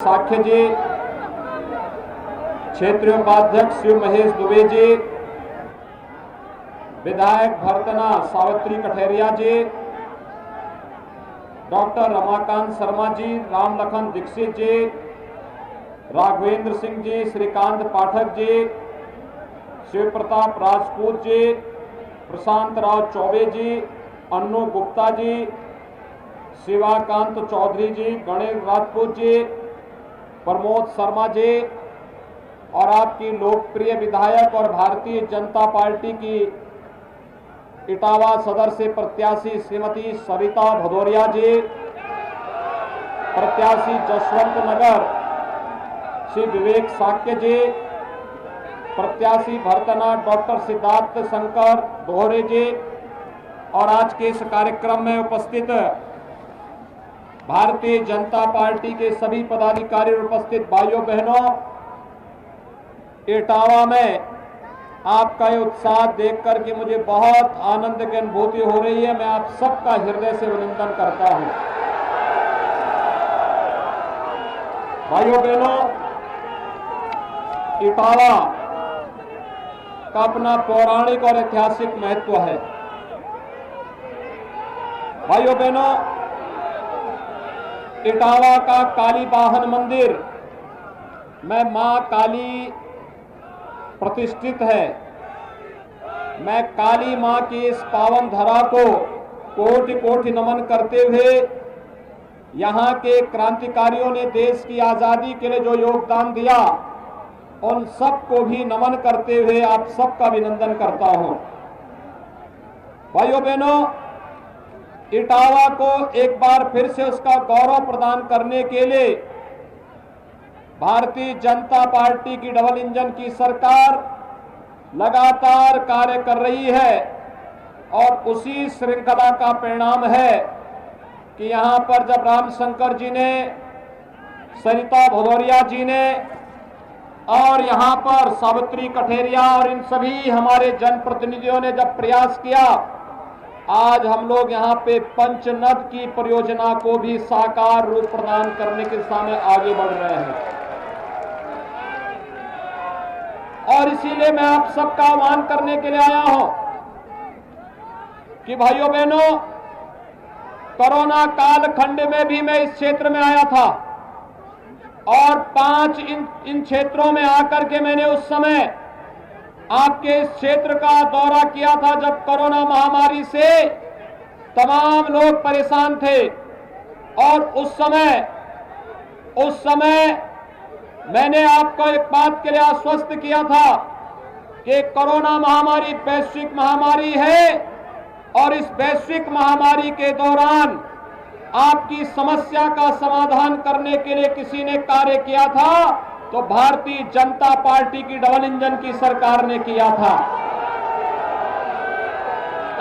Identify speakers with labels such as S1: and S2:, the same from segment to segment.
S1: साख्य जी, क्षेत्रीय उपाध्यक्ष श्री महेश दुबे जी, विधायक भरतना सावित्री कठेरिया जी, डॉक्टर रमाकांत शर्मा जी, राम लखन दीक्षित जी, राघवेंद्र सिंह जी, श्रीकांत पाठक जी, शिव प्रताप राजपूत जी, प्रशांत राव चौबे जी, अन्नू गुप्ता जी, शिवाकांत चौधरी जी, गणेश राजपूत जी, प्रमोद शर्मा जी और आपकी लोकप्रिय विधायक और भारतीय जनता पार्टी की इटावा सदर से प्रत्याशी श्रीमती सरिता भदौरिया जी, प्रत्याशी जसवंत नगर श्री विवेक साक्य जी, प्रत्याशी भरतना डॉक्टर सिद्धार्थ शंकर दोहरे जी और आज के इस कार्यक्रम में उपस्थित भारतीय जनता पार्टी के सभी पदाधिकारी और उपस्थित भाइयों बहनों, इटावा में आपका ये उत्साह देख करके मुझे बहुत आनंद की अनुभूति हो रही है। मैं आप सबका हृदय से अभिनंदन करता हूं। भाइयों बहनों, इटावा का अपना पौराणिक और ऐतिहासिक महत्व है। भाइयों बहनों, इटावा का काली वाहन मंदिर में मां काली प्रतिष्ठित है। मैं काली मां की इस पावन धरा को कोटि कोटि नमन करते हुए यहां के क्रांतिकारियों ने देश की आजादी के लिए जो योगदान दिया, उन सबको भी नमन करते हुए आप सबका अभिनंदन करता हूं। भाइयों बहनों, इटावा को एक बार फिर से उसका गौरव प्रदान करने के लिए भारतीय जनता पार्टी की डबल इंजन की सरकार लगातार कार्य कर रही है और उसी श्रृंखला का परिणाम है कि यहां पर जब रामशंकर जी ने, सरिता भदौरिया जी ने और यहां पर सावित्री कठेरिया और इन सभी हमारे जनप्रतिनिधियों ने जब प्रयास किया, आज हम लोग यहां पे पंचनद की परियोजना को भी साकार रूप प्रदान करने के सामने आगे बढ़ रहे हैं। और इसीलिए मैं आप सबका आह्वान करने के लिए आया हूं कि भाइयों बहनों, कोरोना कालखंड में भी मैं इस क्षेत्र में आया था और 5 इन क्षेत्रों में आकर के मैंने उस समय आपके इस क्षेत्र का दौरा किया था जब कोरोना महामारी से तमाम लोग परेशान थे। और उस समय मैंने आपको एक बात के लिए आश्वस्त किया था कि कोरोना महामारी वैश्विक महामारी है और इस वैश्विक महामारी के दौरान आपकी समस्या का समाधान करने के लिए किसी ने कार्य किया था तो भारतीय जनता पार्टी की डबल इंजन की सरकार ने किया था।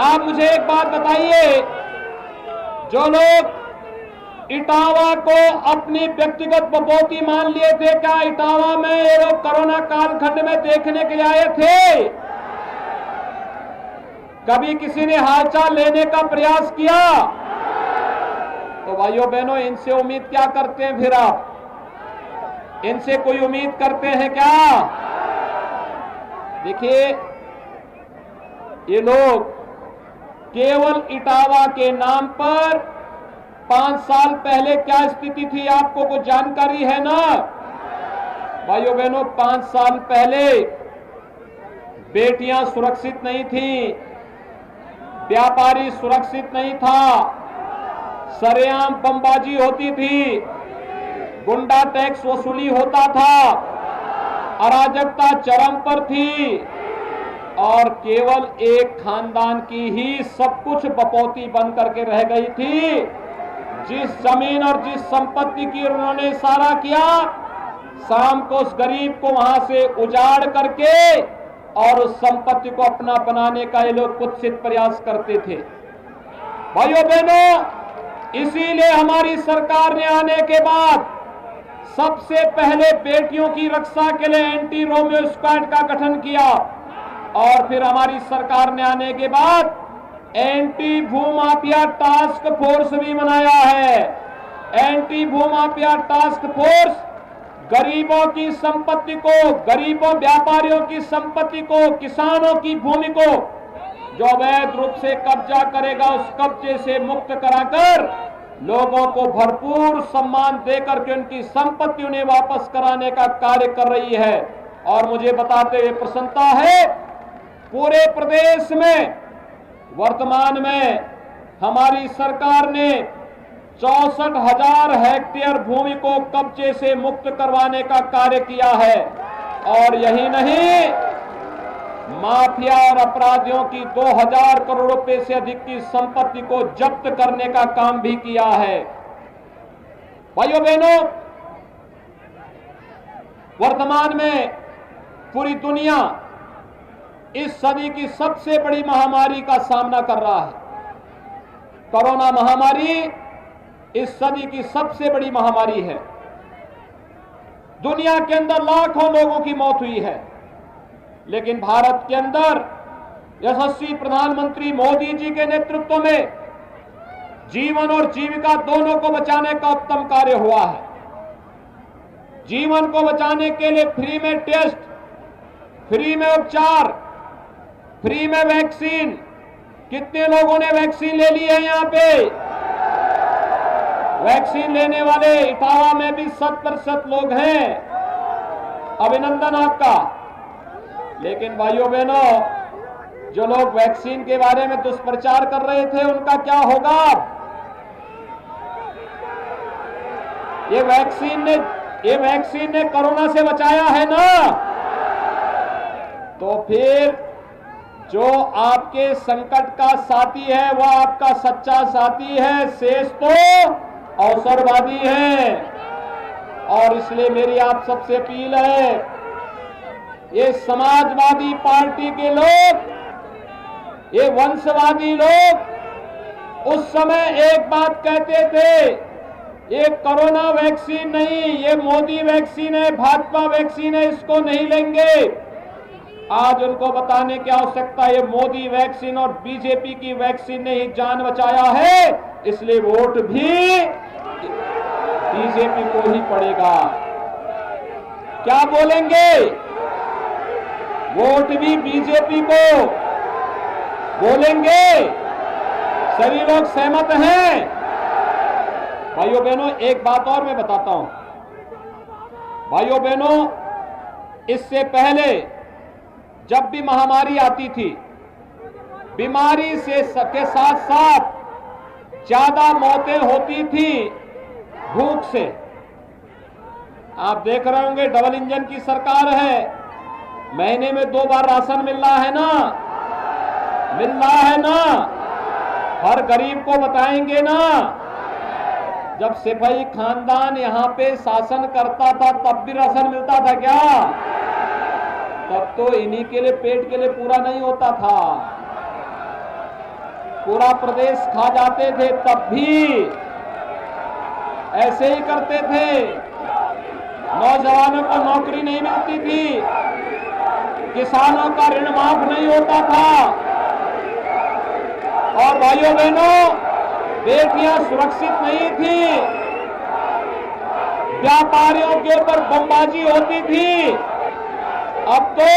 S1: आप मुझे एक बात बताइए, जो लोग इटावा को अपनी व्यक्तिगत बपौती मान लिए थे, क्या इटावा में ये लोग कोरोना कालखंड में देखने के लिए आए थे? कभी किसी ने हालचाल लेने का प्रयास किया? तो भाइयों बहनों, इनसे उम्मीद क्या करते हैं फिर आप? इनसे कोई उम्मीद करते हैं क्या? देखिए, ये लोग केवल इटावा के नाम पर 5 साल पहले क्या स्थिति थी आपको कुछ जानकारी है ना? भाइयों बहनों, 5 साल पहले बेटियां सुरक्षित नहीं थी, व्यापारी सुरक्षित नहीं था, सरेआम बमबाजी होती थी, गुंडा टैक्स वसूली होता था, अराजकता चरम पर थी और केवल एक खानदान की ही सब कुछ बपौती बन करके रह गई थी। जिस जमीन और जिस संपत्ति की उन्होंने इशारा किया, शाम को उस गरीब को वहां से उजाड़ करके और उस संपत्ति को अपना बनाने का ये लोग कुत्सित प्रयास करते थे। भाइयों बहनों, इसीलिए हमारी सरकार ने आने के बाद सबसे पहले बेटियों की रक्षा के लिए एंटी रोमियो स्क्वाड का गठन किया और फिर हमारी सरकार ने आने के बाद एंटी भूमाफिया टास्क फोर्स भी बनाया है। एंटी भूमाफिया टास्क फोर्स गरीबों की संपत्ति को, गरीबों व्यापारियों की संपत्ति को, किसानों की भूमि को जो अवैध रूप से कब्जा करेगा उस कब्जे से मुक्त कराकर लोगों को भरपूर सम्मान देकर के उनकी संपत्ति उन्हें वापस कराने का कार्य कर रही है। और मुझे बताते हुए प्रसन्नता है, पूरे प्रदेश में वर्तमान में हमारी सरकार ने 64,000 हेक्टेयर भूमि को कब्जे से मुक्त करवाने का कार्य किया है। और यही नहीं, माफिया और अपराधियों की 2000 करोड़ रुपए से अधिक की संपत्ति को जब्त करने का काम भी किया है। भाइयों बहनों, वर्तमान में पूरी दुनिया इस सदी की सबसे बड़ी महामारी का सामना कर रहा है। कोरोना महामारी इस सदी की सबसे बड़ी महामारी है। दुनिया के अंदर लाखों लोगों की मौत हुई है, लेकिन भारत के अंदर यशस्वी प्रधानमंत्री मोदी जी के नेतृत्व में जीवन और जीविका दोनों को बचाने का उत्तम कार्य हुआ है। जीवन को बचाने के लिए फ्री में टेस्ट, फ्री में उपचार, फ्री में वैक्सीन। कितने लोगों ने वैक्सीन ले ली है? यहां पे वैक्सीन लेने वाले इटावा में भी 70% लोग हैं। अभिनंदन आपका। लेकिन भाइयों बहनों, जो लोग वैक्सीन के बारे में दुष्प्रचार कर रहे थे उनका क्या होगा? ये वैक्सीन ने कोरोना से बचाया है ना? तो फिर जो आपके संकट का साथी है वह आपका सच्चा साथी है, शेष तो अवसरवादी है। और इसलिए मेरी आप सबसे अपील है, ये समाजवादी पार्टी के लोग, ये वंशवादी लोग उस समय एक बात कहते थे, ये कोरोना वैक्सीन नहीं, ये मोदी वैक्सीन है, भाजपा वैक्सीन है, इसको नहीं लेंगे। आज उनको बताने की आवश्यकता, ये मोदी वैक्सीन और बीजेपी की वैक्सीन ने ही जान बचाया है, इसलिए वोट भी बीजेपी को ही पड़ेगा। क्या बोलेंगे? वोट भी बीजेपी को बोलेंगे। सभी लोग सहमत हैं? भाइयों बहनों, एक बात और मैं बताता हूं। भाइयों बहनों, इससे पहले जब भी महामारी आती थी, बीमारी से के साथ साथ ज्यादा मौतें होती थी भूख से। आप देख रहे होंगे, डबल इंजन की सरकार है, महीने में 2 बार राशन मिल रहा है ना? मिल रहा है ना? हर गरीब को बताएंगे ना? जब सिपाही खानदान यहां पे शासन करता था तब भी राशन मिलता था क्या? तब तो इन्हीं के लिए, पेट के लिए पूरा नहीं होता था, पूरा प्रदेश खा जाते थे। तब भी ऐसे ही करते थे, नौजवानों को नौकरी नहीं मिलती थी, किसानों का ऋण माफ नहीं होता था। और भाइयों बहनों, बेटियां सुरक्षित नहीं थी, व्यापारियों के ऊपर बमबाजी होती थी। अब तो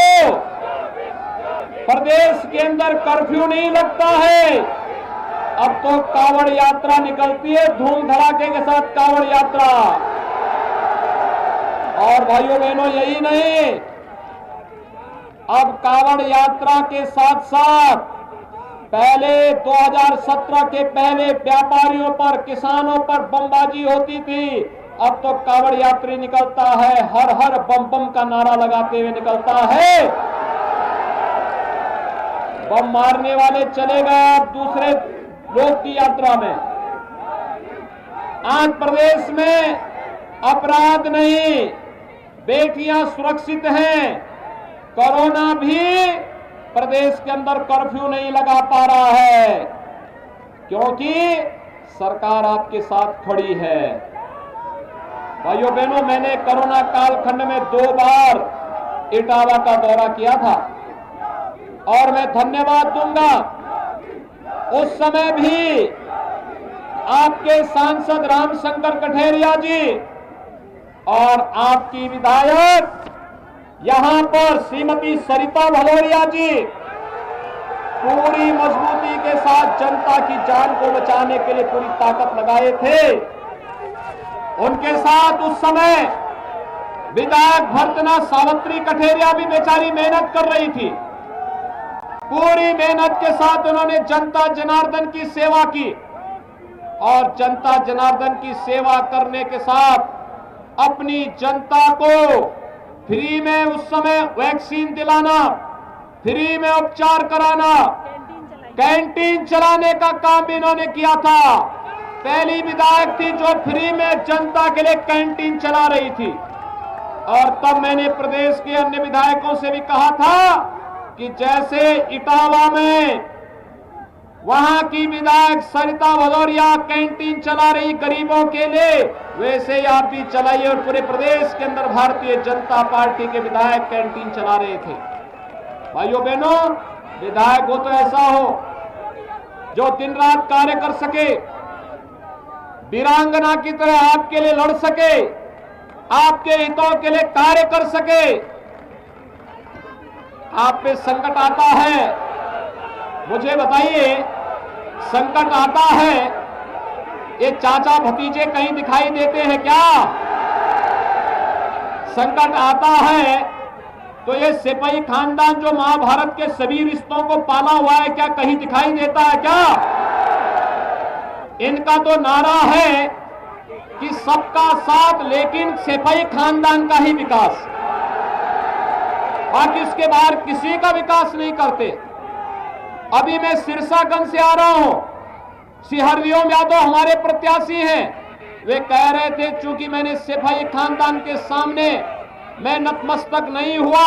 S1: प्रदेश के अंदर कर्फ्यू नहीं लगता है, अब तो कांवड़ यात्रा निकलती है, धूम धड़ाके के साथ कांवड़ यात्रा। और भाइयों बहनों, यही नहीं, अब कांवड़ यात्रा के साथ साथ पहले 2017 के पहले व्यापारियों पर, किसानों पर बमबाजी होती थी, अब तो कांवड़ यात्री निकलता है, हर हर बम बम का नारा लगाते हुए निकलता है। बम मारने वाले चले गए अब दूसरे लोग की यात्रा में। आज प्रदेश में अपराध नहीं, बेटियां सुरक्षित हैं। कोरोना भी प्रदेश के अंदर कर्फ्यू नहीं लगा पा रहा है, क्योंकि सरकार आपके साथ खड़ी है। भाइयों बहनों, मैंने कोरोना कालखंड में 2 बार इटावा का दौरा किया था और मैं धन्यवाद दूंगा, उस समय भी आपके सांसद रामशंकर कठेरिया जी और आपकी विधायक यहां पर श्रीमती सरिता भदौरिया जी पूरी मजबूती के साथ जनता की जान को बचाने के लिए पूरी ताकत लगाए थे। उनके साथ उस समय विधायक भर्तना सावित्री कठेरिया भी बेचारी मेहनत कर रही थी। पूरी मेहनत के साथ उन्होंने जनता जनार्दन की सेवा की और जनता जनार्दन की सेवा करने के साथ अपनी जनता को फ्री में उस समय वैक्सीन दिलाना, फ्री में उपचार कराना, कैंटीन चलाने का काम भी इन्होंने किया था। पहली विधायक थी जो फ्री में जनता के लिए कैंटीन चला रही थी। और तब मैंने प्रदेश के अन्य विधायकों से भी कहा था कि जैसे इटावा में वहां की विधायक सरिता भदौरिया कैंटीन चला रही गरीबों के लिए, वैसे ही आप भी चलाइए। और पूरे प्रदेश के अंदर भारतीय जनता पार्टी के विधायक कैंटीन चला रहे थे। भाइयों बहनों, विधायक हो तो ऐसा हो जो दिन रात कार्य कर सके, वीरांगना की तरह आपके लिए लड़ सके, आपके हितों के लिए कार्य कर सके। आप पे संकट आता है, मुझे बताइए, संकट आता है, ये चाचा भतीजे कहीं दिखाई देते हैं क्या? संकट आता है तो ये सिपाही खानदान जो महाभारत के सभी रिश्तों को पाला हुआ है, क्या कहीं दिखाई देता है क्या? इनका तो नारा है कि सबका साथ, लेकिन सिपाही खानदान का ही विकास, बाकी उसके बाहर किसी का विकास नहीं करते। अभी मैं सिरसागंज से आ रहा हूं, श्री हरवियोम यादव हमारे प्रत्याशी हैं। वे कह रहे थे चूंकि मैंने सिपाही खानदान के सामने मैं नतमस्तक नहीं हुआ,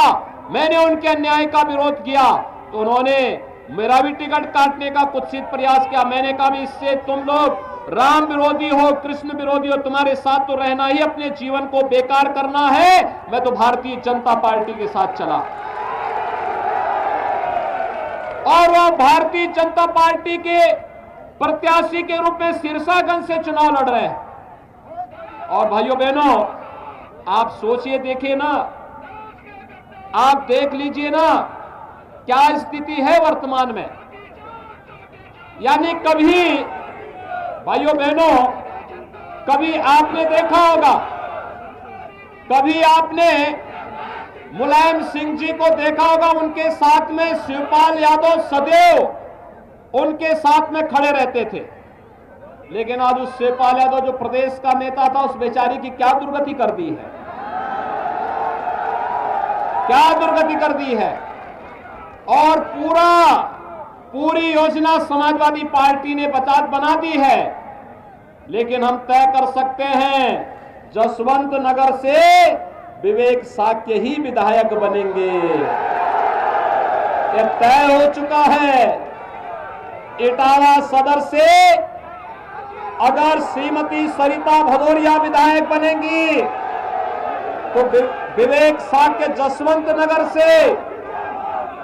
S1: मैंने उनके अन्याय का विरोध किया, तो उन्होंने मेरा भी टिकट काटने का कुत्सित प्रयास किया। मैंने कहा इससे तुम लोग राम विरोधी हो, कृष्ण विरोधी हो, तुम्हारे साथ तो रहना ही अपने जीवन को बेकार करना है। मैं तो भारतीय जनता पार्टी के साथ चला और वह भारतीय जनता पार्टी के प्रत्याशी के रूप में सिरसागंज से चुनाव लड़ रहे हैं। और भाइयों बहनों, आप सोचिए, देखिए ना, आप देख लीजिए ना क्या स्थिति है वर्तमान में। यानी कभी भाइयों बहनों, कभी आपने देखा होगा, कभी आपने मुलायम सिंह जी को देखा होगा, उनके साथ में शिवपाल यादव सदैव उनके साथ में खड़े रहते थे। लेकिन आज उस शिवपाल यादव जो प्रदेश का नेता था, उस बेचारी की क्या दुर्गति कर दी है, क्या दुर्गति कर दी है। और पूरी योजना समाजवादी पार्टी ने बना दी है। लेकिन हम तय कर सकते हैं, जसवंत नगर से विवेक साक्य ही विधायक बनेंगे, यह तय हो चुका है। इटावा सदर से अगर श्रीमती सरिता भदौरिया विधायक बनेंगी तो विवेक साक्य जसवंत नगर से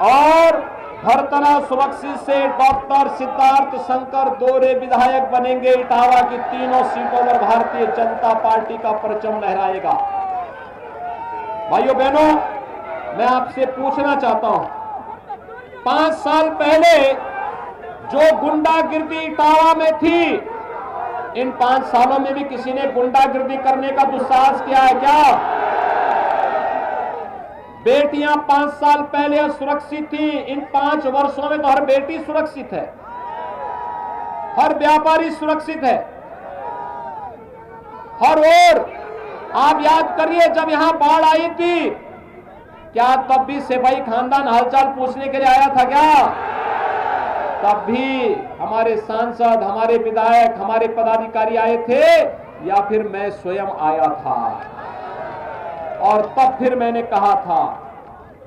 S1: और भरतना सुरक्षित से डॉक्टर सिद्धार्थ शंकर दोरे विधायक बनेंगे। इटावा की तीनों सीटों पर भारतीय जनता पार्टी का परचम लहराएगा। भाइयों बहनों, मैं आपसे पूछना चाहता हूं, 5 साल पहले जो गुंडागिर्दी इटावा में थी, इन 5 सालों में भी किसी ने गुंडागिर्दी करने का दुस्साहस किया है क्या? बेटियां 5 साल पहले सुरक्षित थी, इन 5 वर्षों में तो हर बेटी सुरक्षित है, हर व्यापारी सुरक्षित है, हर ओर। आप याद करिए, जब यहां बाढ़ आई थी, क्या तब भी सिपाही खानदान हालचाल पूछने के लिए आया था क्या? तब भी हमारे सांसद, हमारे विधायक, हमारे पदाधिकारी आए थे, या फिर मैं स्वयं आया था? और तब फिर मैंने कहा था,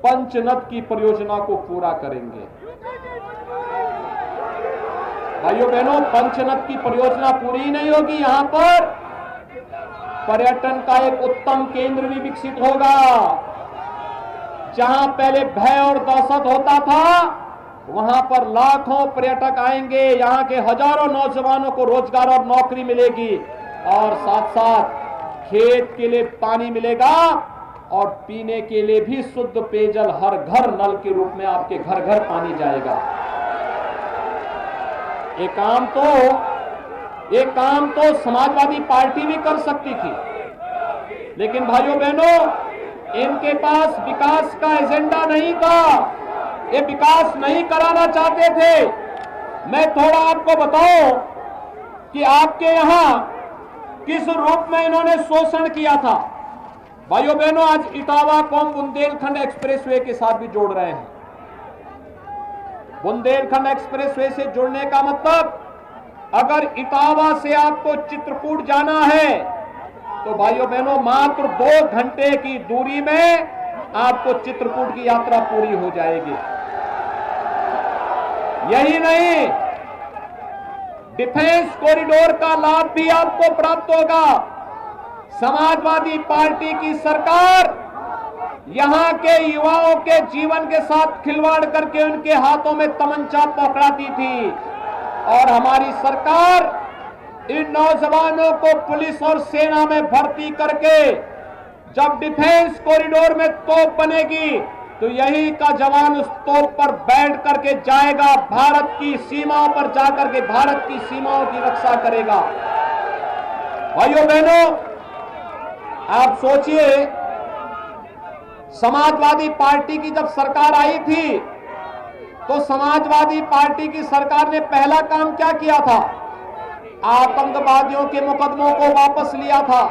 S1: पंचनद की परियोजना को पूरा करेंगे। भाइयों बहनों, पंचनद की परियोजना पूरी नहीं होगी, यहां पर पर्यटन का एक उत्तम केंद्र भी विकसित होगा। जहां पहले भय और दहशत होता था, वहां पर लाखों पर्यटक आएंगे, यहां के हजारों नौजवानों को रोजगार और नौकरी मिलेगी और साथ साथ खेत के लिए पानी मिलेगा और पीने के लिए भी शुद्ध पेयजल हर घर नल के रूप में आपके घर घर पानी जाएगा। ये काम तो समाजवादी पार्टी भी कर सकती थी, लेकिन भाइयों बहनों, इनके पास विकास का एजेंडा नहीं था, ये विकास नहीं कराना चाहते थे। मैं थोड़ा आपको बताऊं कि आपके यहां किस रूप में इन्होंने शोषण किया था। भाइयों बहनों, आज इटावा को हम बुंदेलखंड एक्सप्रेसवे के साथ भी जोड़ रहे हैं। बुंदेलखंड एक्सप्रेसवे से जुड़ने का मतलब, अगर इटावा से आपको चित्रकूट जाना है तो भाइयों बहनों मात्र 2 घंटे की दूरी में आपको चित्रकूट की यात्रा पूरी हो जाएगी। यही नहीं, डिफेंस कॉरिडोर का लाभ भी आपको प्राप्त होगा। समाजवादी पार्टी की सरकार यहां के युवाओं के जीवन के साथ खिलवाड़ करके उनके हाथों में तमंचा पकड़ाती थी और हमारी सरकार इन नौजवानों को पुलिस और सेना में भर्ती करके जब डिफेंस कॉरिडोर में तोप बनेगी तो यही का जवान उस तोप पर बैठ करके जाएगा, भारत की सीमाओं पर जाकर के भारत की सीमाओं की रक्षा करेगा। भाइयों बहनों, आप सोचिए, समाजवादी पार्टी की जब सरकार आई थी तो समाजवादी पार्टी की सरकार ने पहला काम क्या किया था? आतंकवादियों के मुकदमों को वापस लिया था।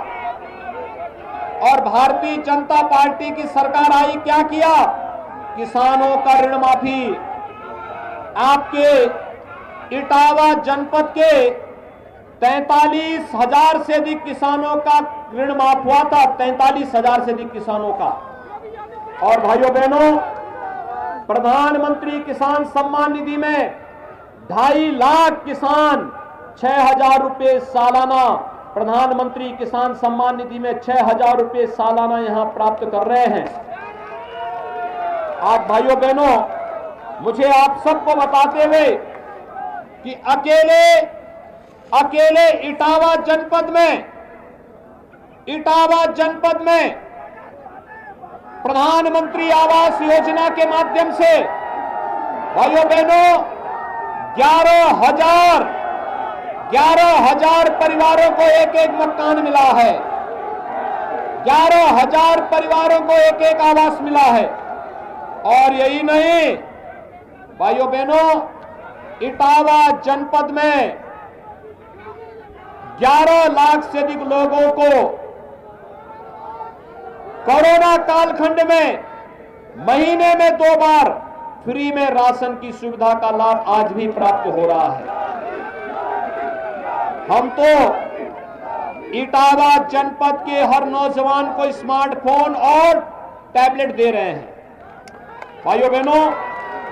S1: और भारतीय जनता पार्टी की सरकार आई, क्या किया? किसानों का ऋण माफी। आपके इटावा जनपद के 43,000 से अधिक किसानों का ऋण माफ हुआ था, 43,000 से अधिक किसानों का। और भाइयों बहनों, प्रधानमंत्री किसान सम्मान निधि में 2.5 लाख किसान 6,000 रुपए सालाना, प्रधानमंत्री किसान सम्मान निधि में 6,000 रुपए सालाना यहां प्राप्त कर रहे हैं। आज भाइयों बहनों, मुझे आप सबको बताते हुए कि अकेले इटावा जनपद में प्रधानमंत्री आवास योजना के माध्यम से भाइयों बहनों 11,000 परिवारों को एक मकान मिला है। 11,000 परिवारों को एक आवास मिला है। और यही नहीं भाइयों बहनों, इटावा जनपद में 11 लाख से अधिक लोगों को कोरोना कालखंड में महीने में 2 बार फ्री में राशन की सुविधा का लाभ आज भी प्राप्त हो रहा है। हम तो इटावा जनपद के हर नौजवान को स्मार्टफोन और टैबलेट दे रहे हैं। भाइयों बहनों,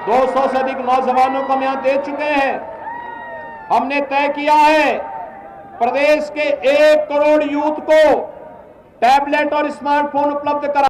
S1: 200 से अधिक नौजवानों को हम यहां दे चुके हैं। हमने तय किया है प्रदेश के 1 करोड़ यूथ को टैबलेट और स्मार्टफोन उपलब्ध करा